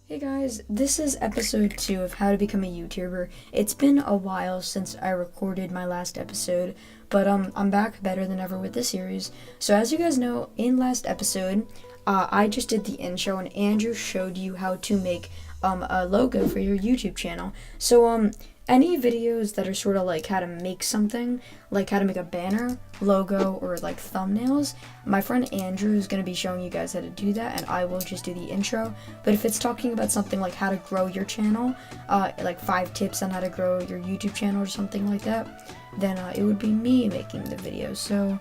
Hey guys, this is episode 2 of How to Become a YouTuber. It's been a while since I recorded my last episode, but I'm back better than ever with this series. So as you guys know, in last episode, I just did the intro and Andrew showed you how to make a logo for your YouTube channel. So any videos that are sort of like how to make something, like how to make a banner, logo, or like thumbnails, my friend Andrew is going to be showing you guys how to do that, and I will just do the intro. But if it's talking about something like how to grow your channel, like 5 tips on how to grow your YouTube channel or something like that, then it would be me making the video. So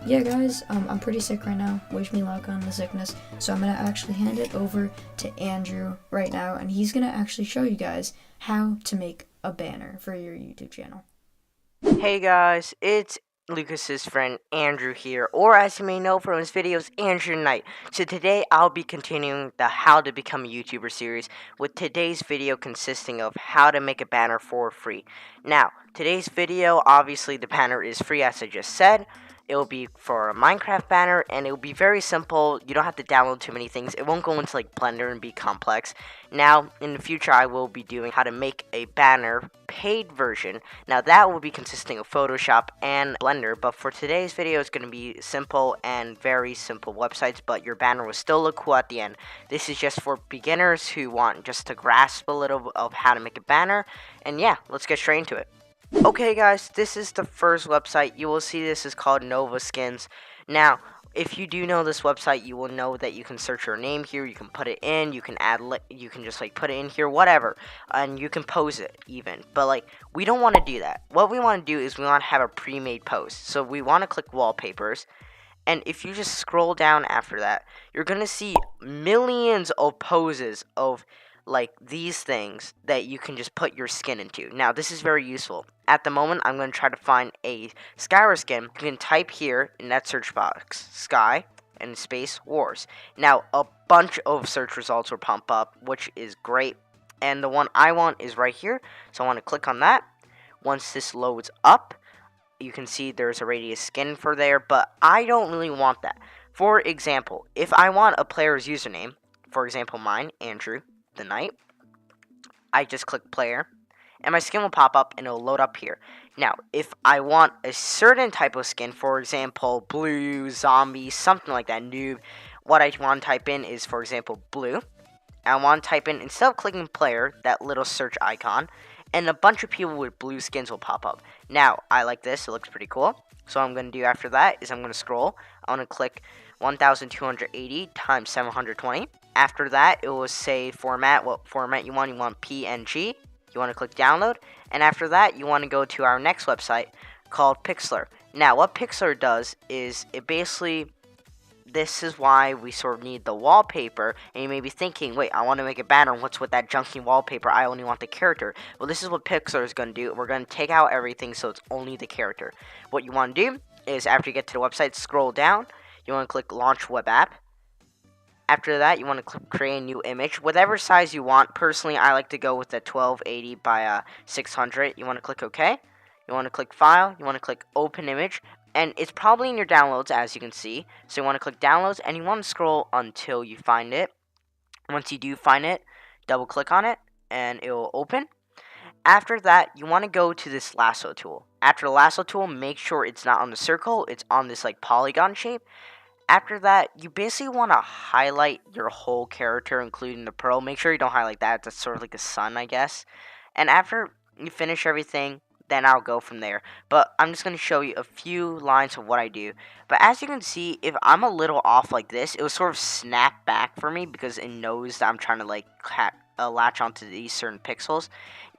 yeah guys, I'm pretty sick right now. Wish me luck on the sickness. So I'm going to actually hand it over to Andrew right now, and he's going to actually show you guys how to make a banner for your YouTube channel. Hey guys, it's Lucas's friend Andrew here, or as you may know from his videos, Andrew Knight. So today I'll be continuing the How to Become a YouTuber series, with today's video consisting of how to make a banner for free. Now, today's video, obviously the banner is free as I just said. It will be for a Minecraft banner, and it will be very simple. You don't have to download too many things. It won't go into like Blender and be complex. Now, in the future, I will be doing how to make a banner paid version. Now, that will be consisting of Photoshop and Blender, but for today's video, it's going to be simple and very simple websites, but your banner will still look cool at the end. This is just for beginners who want just to grasp a little of how to make a banner, and yeah, let's get straight into it. Okay guys, this is the first website. You will see this is called Nova Skins. Now, if you do know this website, you will know that you can search your name here, you can put it in, you can add, you can just like put it in here, whatever, and you can pose it even. But like, we don't want to do that. What we want to do is we want to have a pre-made post. So we want to click wallpapers, and if you just scroll down after that, you're gonna see millions of poses of like these things that you can just put your skin into. Now, this is very useful. At the moment, I'm going to try to find a Skywars skin. You can type here in that search box, Sky and space Wars. Now, a bunch of search results will pop up, which is great. And the one I want is right here, so I want to click on that. Once this loads up, you can see there's a radius skin for there, but I don't really want that. For example, if I want a player's username, for example mine, Andrew the Knight, I just click player, and my skin will pop up and it'll load up here. Now, if I want a certain type of skin, for example, blue, zombie, something like that, noob, what I want to type in is, for example, blue. I want to type in, instead of clicking player, that little search icon, and a bunch of people with blue skins will pop up. Now, I like this, it looks pretty cool. So what I'm going to do after that is I'm going to scroll. I want to click 1280 times 720. After that, it will say format, what format you want. You want PNG. You want to click download. And after that, you want to go to our next website called Pixlr. Now, what Pixlr does is it basically, this is why we sort of need the wallpaper. And you may be thinking, wait, I want to make a banner. What's with that junky wallpaper? I only want the character. Well, this is what Pixlr is going to do. We're going to take out everything so it's only the character. What you want to do is after you get to the website, scroll down. You want to click launch web app. After that, you want to click create a new image, whatever size you want. Personally, I like to go with the 1280 by 600. You want to click OK. You want to click file. You want to click open image. And it's probably in your downloads, as you can see. So you want to click downloads, and you want to scroll until you find it. Once you do find it, double click on it, and it will open. After that, you want to go to this lasso tool. After the lasso tool, make sure it's not on the circle. It's on this like polygon shape. After that, you basically want to highlight your whole character, including the pearl. Make sure you don't highlight that. That's sort of like the sun, I guess. And after you finish everything, then I'll go from there. But I'm just going to show you a few lines of what I do. But as you can see, if I'm a little off like this, it will sort of snap back for me because it knows that I'm trying to like latch onto these certain pixels.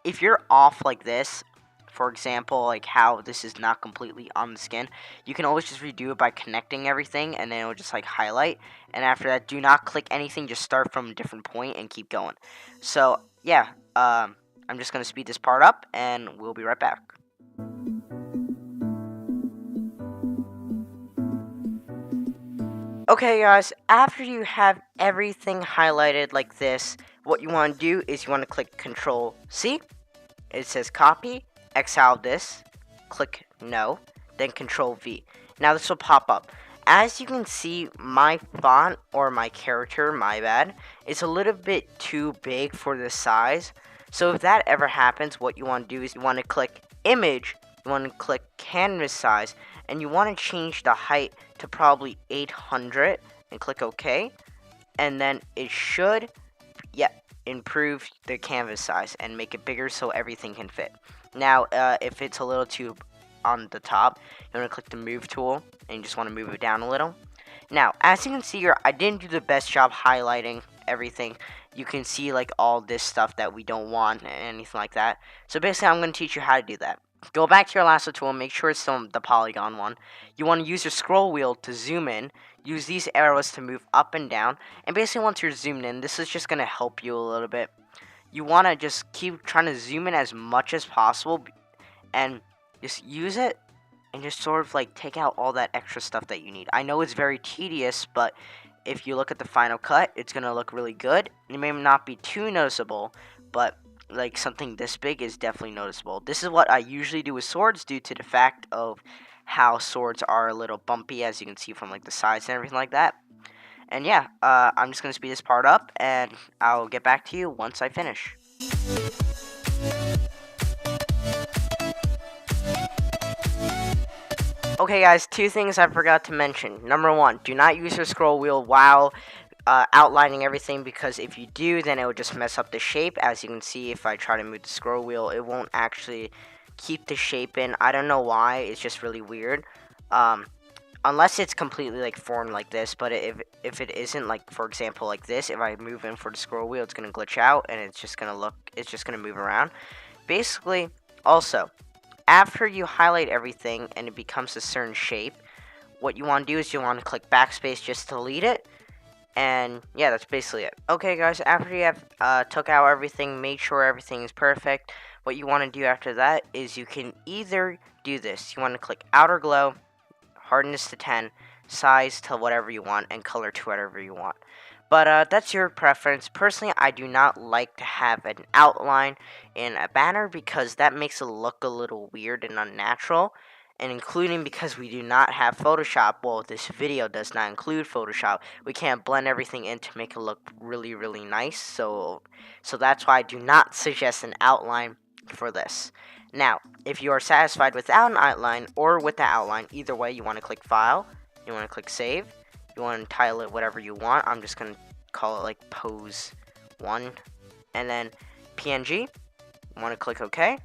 If you're off like this, for example, like how this is not completely on the skin, you can always just redo it by connecting everything, and then it will just like highlight. And after that, do not click anything, just start from a different point and keep going. So yeah, I'm just gonna speed this part up, and we'll be right back. Okay guys, after you have everything highlighted like this, what you want to do is you want to click Control C. It says copy, exile this, click no, then Control V. Now this will pop up. as you can see, my font or my character, my bad, is a little bit too big for this size. So if that ever happens, what you want to do is you want to click image, you want to click canvas size, and you want to change the height to probably 800 and click OK. And then it should, improve the canvas size and make it bigger so everything can fit. Now, if it's a little too on the top, you want to click the move tool and you just want to move it down a little. Now, as you can see here, I didn't do the best job highlighting everything. You can see like all this stuff that we don't want and anything like that. So basically, I'm going to teach you how to do that. Go back to your lasso tool, make sure it's still the polygon one. You want to use your scroll wheel to zoom in. Use these arrows to move up and down. And basically, once you're zoomed in, this is just going to help you a little bit. You want to just keep trying to zoom in as much as possible. And just use it. And just sort of like take out all that extra stuff that you need. I know it's very tedious, but if you look at the final cut, it's going to look really good. It may not be too noticeable, but like something this big is definitely noticeable. This is what I usually do with swords due to the fact of how swords are a little bumpy, as you can see from like the sides and everything like that. And yeah, I'm just going to speed this part up and I'll get back to you once I finish. Okay guys, two things I forgot to mention. Number one, do not use your scroll wheel while outlining everything, because if you do, then it will just mess up the shape. As you can see, if I try to move the scroll wheel, it won't actually keep the shape in. I don't know why, it's just really weird. Unless it's completely like formed like this, but if it isn't, like for example like this, if I move in for the scroll wheel, it's gonna glitch out and it's just gonna move around. Basically, also, after you highlight everything and it becomes a certain shape, what you want to do is you want to click backspace just to delete it. And yeah, that's basically it. Okay guys, after you have took out everything, make sure everything is perfect, what you want to do after that is you can either do this. You want to click outer glow, hardness to 10, size to whatever you want, and color to whatever you want. But that's your preference. Personally, I do not like to have an outline in a banner because that makes it look a little weird and unnatural. And including because we do not have Photoshop, well, this video does not include Photoshop, we can't blend everything in to make it look really, really nice. So that's why I do not suggest an outline for this. Now, if you are satisfied without an outline or with the outline, either way, you want to click File, you want to click Save, you want to title it whatever you want. I'm just going to call it like Pose 1, and then PNG, you want to click OK.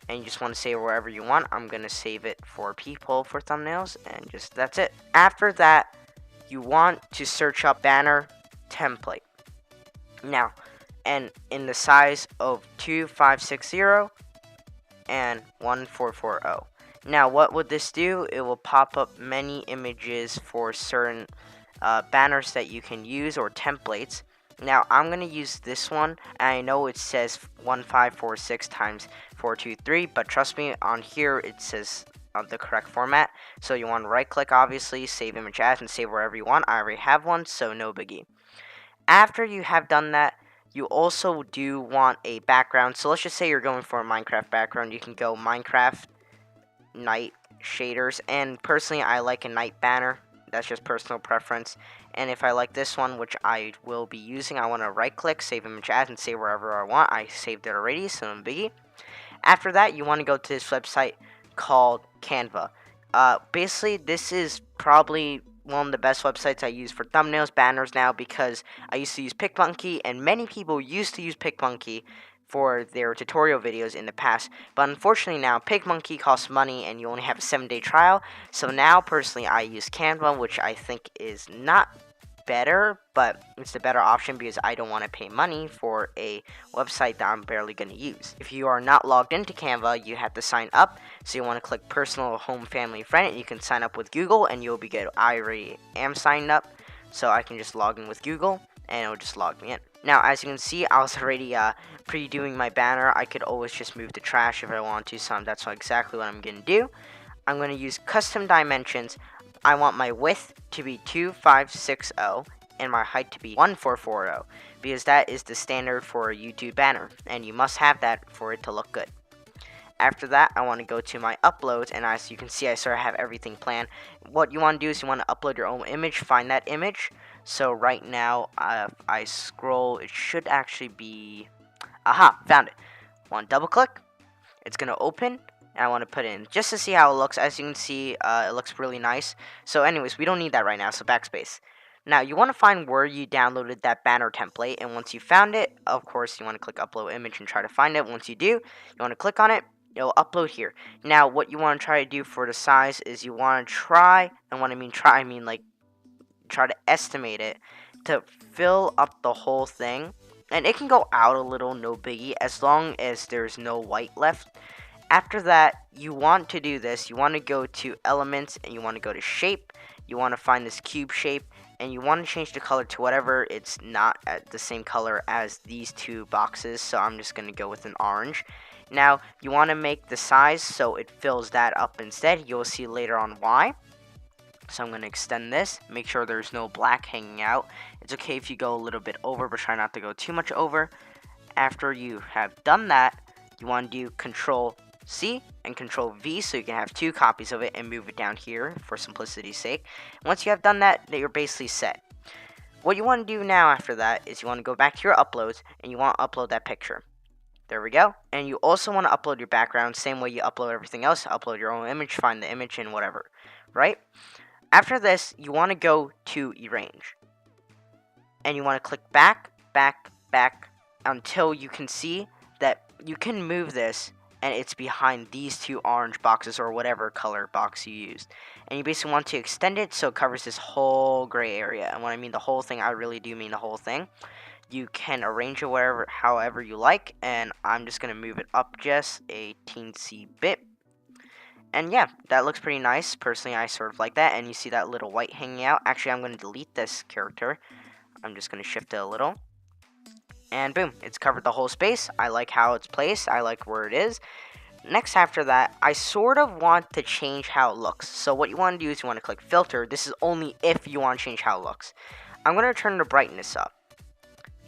And you just want to save it wherever you want. I'm going to save it for people for thumbnails, and just that's it. After that, you want to search up banner template. Now, and in the size of 2560 and 1440. Now, what would this do? It will pop up many images for certain banners that you can use or templates. Now, I'm going to use this one, and I know it says 1546 times 423, but trust me, on here it says the correct format. So you want to right click, obviously, save image as, and save wherever you want. I already have one, so no biggie. After you have done that, you also do want a background. So let's just say you're going for a Minecraft background. You can go Minecraft night shaders, and personally I like a night banner. That's just personal preference. And if I like this one, which I will be using, I want to right click, save image as, and save wherever I want. I saved it already, so no biggie. After that, you want to go to this website called Canva. Basically, this is probably one of the best websites I use for thumbnails, banners now, because I used to use PicMonkey, and many people used to use PicMonkey for their tutorial videos in the past, but unfortunately now PicMonkey costs money and you only have a 7-day trial. So now personally I use Canva, which I think is not better, but it's the better option because I don't want to pay money for a website that I'm barely going to use. If you are not logged into Canva, you have to sign up. So you want to click personal, home, family, friend, and you can sign up with Google and you'll be good. I already am signed up, so I can just log in with Google and it'll just log me in. Now, as you can see, I was already pre-doing my banner. I could always just move to trash if I want to, so that's exactly what I'm going to do. I'm going to use custom dimensions. I want my width to be 2560 and my height to be 1440 because that is the standard for a YouTube banner, and you must have that for it to look good. After that, I want to go to my uploads, and as you can see, I sort of have everything planned. What you want to do is you want to upload your own image, find that image. So right now, I scroll, it should actually be, aha, found it. Want to double click, it's going to open, and I want to put it in just to see how it looks. As you can see, it looks really nice. So anyways, we don't need that right now, so backspace. Now, you want to find where you downloaded that banner template, and once you found it, of course, you want to click upload image and try to find it. Once you do, you want to click on it. It'll upload here. Now, what you want to try to do for the size is you want to try, and when I mean try, I mean like try to estimate it to fill up the whole thing. And it can go out a little, no biggie, as long as there's no white left. After that, you want to do this. You want to go to elements, and you want to go to shape. You want to find this cube shape, and you want to change the color to whatever it's not at the same color as these two boxes. So I'm just going to go with an orange. Now, you want to make the size so it fills that up instead. You'll see later on why. So I'm going to extend this. Make sure there's no black hanging out. It's okay if you go a little bit over, but try not to go too much over. After you have done that, you want to do Control C and Control V so you can have two copies of it and move it down here for simplicity's sake. Once you have done that, you're basically set. What you want to do now after that is you want to go back to your uploads and you want to upload that picture. There we go. And you also want to upload your background, same way you upload everything else. Upload your own image, find the image and whatever, right? After this, you want to go to Arrange. And you want to click back, back, back, until you can see that you can move this and it's behind these two orange boxes or whatever color box you used. And you basically want to extend it so it covers this whole gray area. And when I mean the whole thing, I really do mean the whole thing. You can arrange it wherever, however you like, and I'm just going to move it up just a teensy bit. And yeah, that looks pretty nice. Personally, I sort of like that, and you see that little white hanging out. Actually, I'm going to delete this character. I'm just going to shift it a little. And boom, it's covered the whole space. I like how it's placed. I like where it is. Next, after that, I sort of want to change how it looks. So what you want to do is you want to click Filter. This is only if you want to change how it looks. I'm going to turn the brightness up,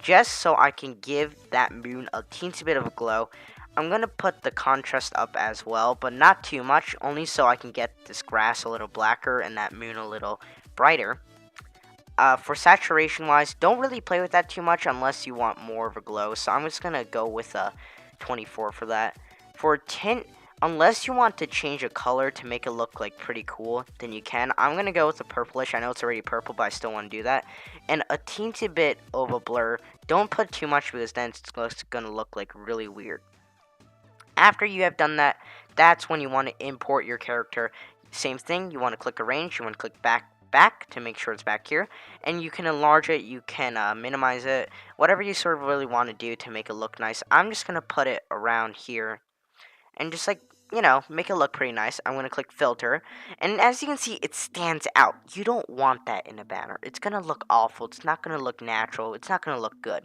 just so I can give that moon a teensy bit of a glow. I'm going to put the contrast up as well, but not too much, only so I can get this grass a little blacker and that moon a little brighter. For saturation wise, don't really play with that too much unless you want more of a glow, so I'm just going to go with a 24 for that. For tint, unless you want to change a color to make it look like pretty cool, then you can. I'm going to go with a purplish. I know it's already purple, but I still want to do that. And a teensy bit of a blur. Don't put too much because then it's going to look like really weird. After you have done that, that's when you want to import your character. Same thing, you want to click Arrange, you want to click back to make sure it's back here. And you can enlarge it, you can minimize it, whatever you sort of really want to do to make it look nice. I'm just going to put it around here. And just like, you know, make it look pretty nice. I'm going to click Filter. And as you can see, it stands out. You don't want that in a banner. It's going to look awful. It's not going to look natural. It's not going to look good.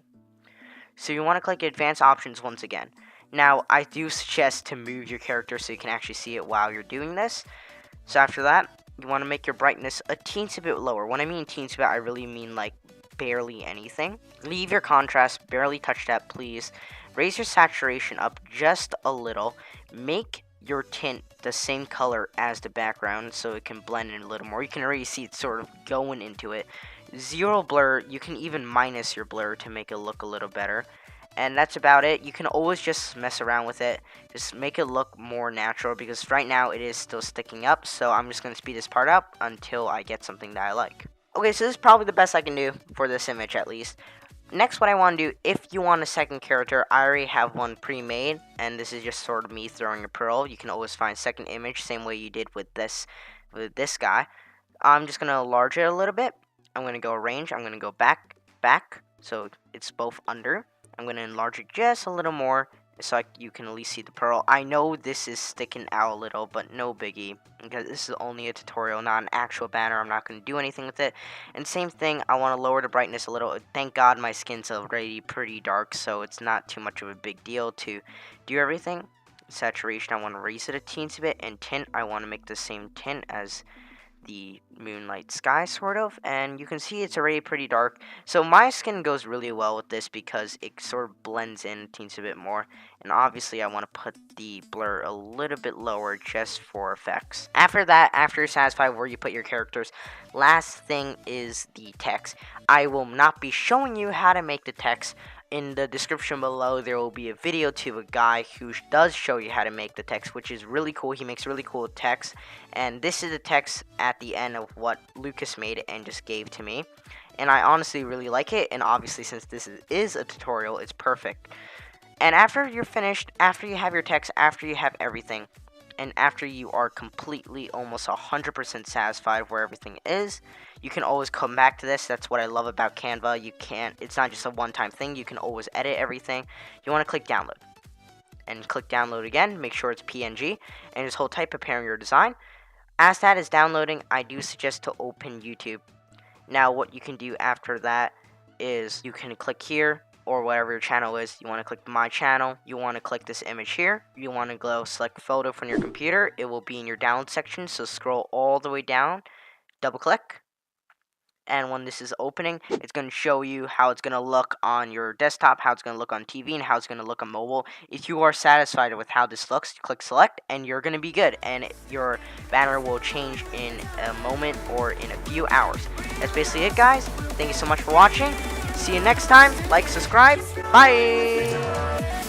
So you want to click Advanced Options once again. Now, I do suggest to move your character so you can actually see it while you're doing this. So after that, you want to make your brightness a teensy bit lower. When I mean teensy bit, I really mean like barely anything. Leave your contrast, barely touch that, please. Raise your saturation up just a little. Make your tint the same color as the background so it can blend in a little more. You can already see it sort of going into it. Zero blur. You can even minus your blur to make it look a little better. And that's about it. You can always just mess around with it. Just make it look more natural because right now it is still sticking up. So I'm just going to speed this part up until I get something that I like. Okay, so this is probably the best I can do for this image at least. Next, what I want to do, if you want a second character, I already have one pre-made, and this is just sort of me throwing a pearl. You can always find second image, same way you did with this guy. I'm just going to enlarge it a little bit. I'm going to go Arrange. I'm going to go back, so it's both under. I'm going to enlarge it just a little more so you can at least see the pearl. I know this is sticking out a little, but no biggie, because this is only a tutorial, not an actual banner. I'm not going to do anything with it. And same thing, I want to lower the brightness a little. Thank God my skin's already pretty dark, so it's not too much of a big deal to do everything. Saturation, I want to raise it a teensy bit, and tint, I want to make the same tint as the moonlight sky sort of, and you can see it's already pretty dark. So my skin goes really well with this because it sort of blends in teens a bit more, and obviously I want to put the blur a little bit lower just for effects. After that, after you're satisfied where you put your characters, last thing is the text. I will not be showing you how to make the text. In the description below, there will be a video to a guy who does show you how to make the text, which is really cool. He makes really cool text, and this is the text at the end of what Lucas made and just gave to me, and I honestly really like it. And obviously, since this is a tutorial, it's perfect. And after you're finished, after you have your text, after you have everything, and after you are completely almost 100% satisfied where everything is, you can always come back to this. That's what I love about Canva. It's not just a one-time thing. You can always edit everything. You want to click download and click download again. Make sure it's PNG and just hold tight, preparing your design. As that is downloading, I do suggest to open YouTube. Now what you can do after that is you can click here, or whatever your channel is. You want to click my channel, you want to click this image here, you want to go select photo from your computer. It will be in your download section, so scroll all the way down, double click, and when this is opening, it's going to show you how it's going to look on your desktop, how it's going to look on TV, and how it's going to look on mobile. If you are satisfied with how this looks, click select, and you're going to be good, and your banner will change in a moment or in a few hours. That's basically it, guys. Thank you so much for watching. See you next time. Like, subscribe. Bye.